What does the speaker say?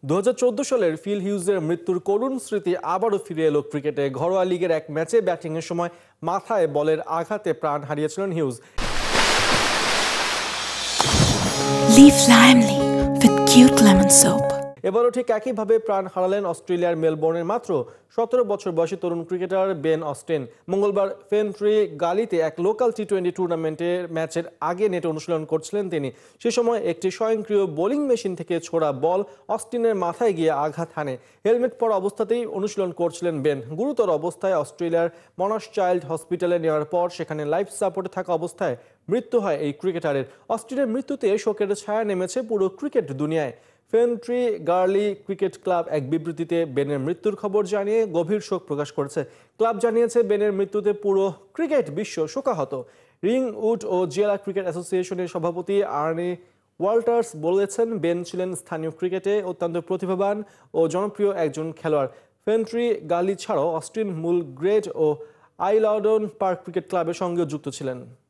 2014 সালের ফিল হিউজের মৃত্যুর করুণ স্মৃতি আবারও ফিরে এলো ক্রিকেটে। ঘরোয়া লিগের এক ম্যাচে ব্যাটিংয়ের সময় মাথায় বলের আঘাতে প্রাণ হারিয়েছিলেন huge. Live Limely with cute lemon soap. এবারও ঠিক একইভাবে প্রাণ হারালেন অস্ট্রেলিয়ার মেলবোর্নের মাত্র 17 বছর বয়সী তরুণ ক্রিকেটার বেন অস্টিন। মঙ্গলবার ফেনট্রি গালিতে এক লোকাল টি-20 টুর্নামেন্টের ম্যাচের আগে নেটে অনুশীলন করছিলেন তিনি। সে সময় একটি স্বয়ংক্রিয় বোলিং মেশিন থেকে ছোড়া বল অস্টিনের মাথায় গিয়ে আঘাত হানে। হেলমেট পরা অবস্থাতেই অনুশীলন করছিলেন বেন। গুরুতর অবস্থায় অস্ট্রেলিয়ার মনাশ চাইল্ড হসপিটালে নেওয়ার পর সেখানে লাইফ সাপোর্টে থাকা অবস্থায় মৃত্যু হয় এই ক্রিকেটারের। অস্টিনের মৃত্যুতে শোকের ছায়া নেমেছে পুরো ক্রিকেট দুনিয়ায়। ফেনট্রি গার্লি ক্রিকেট ক্লাব এক বিবৃতিতে বেনের মৃত্যুর খবর জানিয়ে গভীর শোক প্রকাশ করেছে। ক্লাব জানিয়েছে বেনের মৃত্যুতে পুরো ক্রিকেট বিশ্ব শোকাহত। রিংউড ও জেলা ক্রিকেট অ্যাসোসিয়েশনের সভাপতি আর্নি ওয়াল্টার্স বলেছেন, বেন ছিলেন স্থানীয় ক্রিকেটে অত্যন্ত প্রতিভাবান ও জনপ্রিয় একজন খেলোয়াড়। ফেনট্রি গার্লি ছাড়াও অস্টিন মূল গ্রেড ও আইলাউডন পার্ক ক্রিকেট ক্লাবের সঙ্গেও যুক্ত ছিলেন।